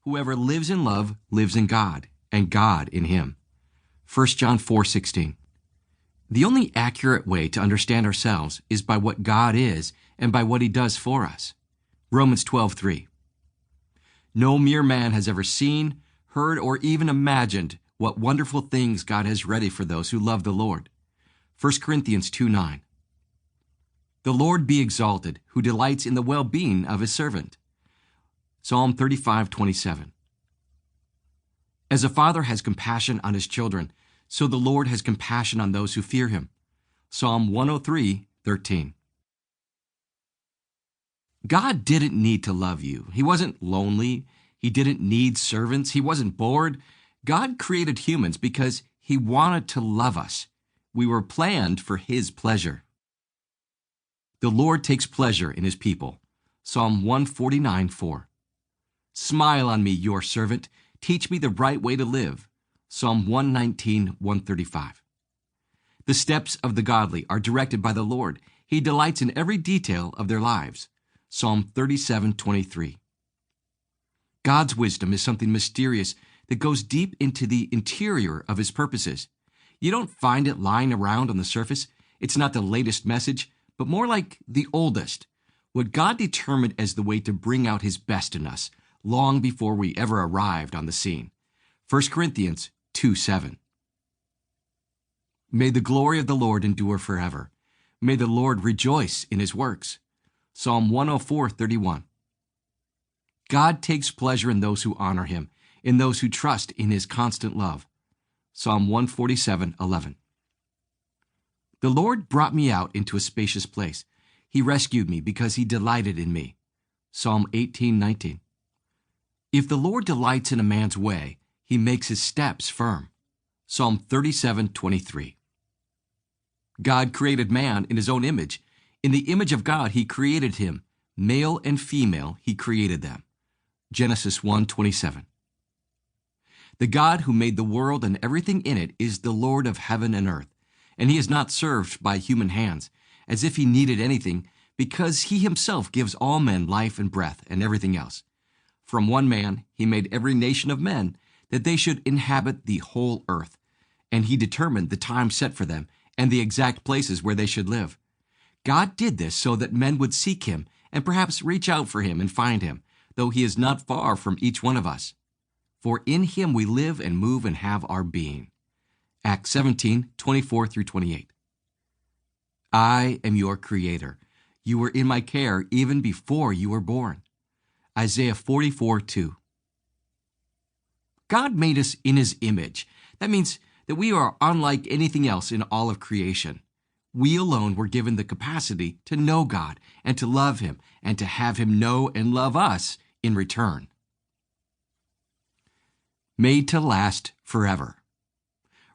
Whoever lives in love lives in God, and God in him. 1 John 4:16. The only accurate way to understand ourselves is by what God is and by what he does for us. Romans 12:3. No mere man has ever seen, heard, or even imagined what wonderful things God has ready for those who love the Lord. 1 Corinthians 2:9. The Lord be exalted, who delights in the well-being of his servant. Psalm 35:27. As a father has compassion on his children, so the Lord has compassion on those who fear him. Psalm 103:13. God didn't need to love you. He wasn't lonely. He didn't need servants. He wasn't bored. God created humans because he wanted to love us. We were planned for his pleasure. The Lord takes pleasure in his people. Psalm 149:4. Smile on me, your servant. Teach me the right way to live. Psalm 119:135. The steps of the godly are directed by the Lord. He delights in every detail of their lives. Psalm 37:23. God's wisdom is something mysterious that goes deep into the interior of his purposes. You don't find it lying around on the surface. It's not the latest message, but more like the oldest. What God determined as the way to bring out his best in us, long before we ever arrived on the scene. 1 Corinthians 2:7. May the glory of the Lord endure forever. May the Lord rejoice in his works. Psalm 104:31. God takes pleasure in those who honor him, in those who trust in his constant love. Psalm 147:11. The Lord brought me out into a spacious place. He rescued me because he delighted in me. Psalm 18:19. If the Lord delights in a man's way, he makes his steps firm. Psalm 37:23. God created man in his own image. In the image of God, he created him. Male and female, he created them. Genesis 1:27. The God who made the world and everything in it is the Lord of heaven and earth, and he is not served by human hands, as if he needed anything, because he himself gives all men life and breath and everything else. From one man he made every nation of men, that they should inhabit the whole earth, and he determined the time set for them and the exact places where they should live. God did this so that men would seek him and perhaps reach out for him and find him, though he is not far from each one of us. For in him we live and move and have our being. Acts 17:24-28. I am your creator. You were in my care even before you were born. Isaiah 44:2. God made us in his image. That means that we are unlike anything else in all of creation. We alone were given the capacity to know God and to love him and to have him know and love us in return. Made to last forever.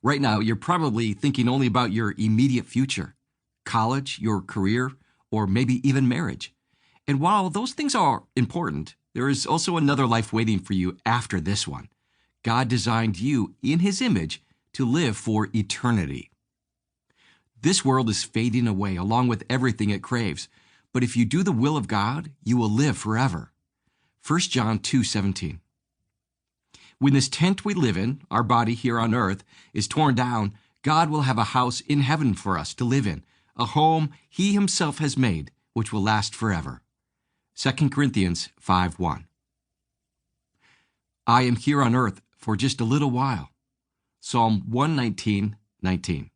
Right now, you're probably thinking only about your immediate future, college, your career, or maybe even marriage. And while those things are important, there is also another life waiting for you after this one. God designed you in his image to live for eternity. This world is fading away along with everything it craves, but if you do the will of God, you will live forever. 1 John 2:17. When this tent we live in, our body here on earth, is torn down, God will have a house in heaven for us to live in, a home he himself has made, which will last forever. 2 Corinthians 5:1. I am here on earth for just a little while. Psalm 119:19.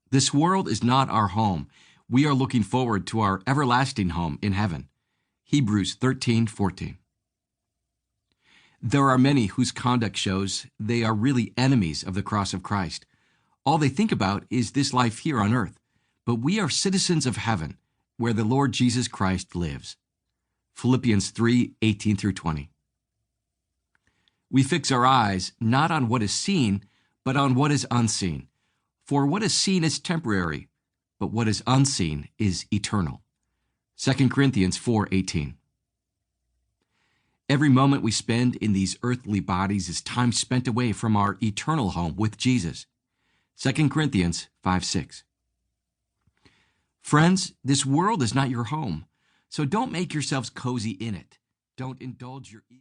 This world is not our home. We are looking forward to our everlasting home in heaven. Hebrews 13:14. There are many whose conduct shows they are really enemies of the cross of Christ. All they think about is this life here on earth. But we are citizens of heaven, where the Lord Jesus Christ lives. Philippians 3:18-20. We fix our eyes not on what is seen, but on what is unseen. For what is seen is temporary, but what is unseen is eternal. 2 Corinthians 4:18. Every moment we spend in these earthly bodies is time spent away from our eternal home with Jesus. 2 Corinthians 5:6. Friends, this world is not your home, so don't make yourselves cozy in it. Don't indulge your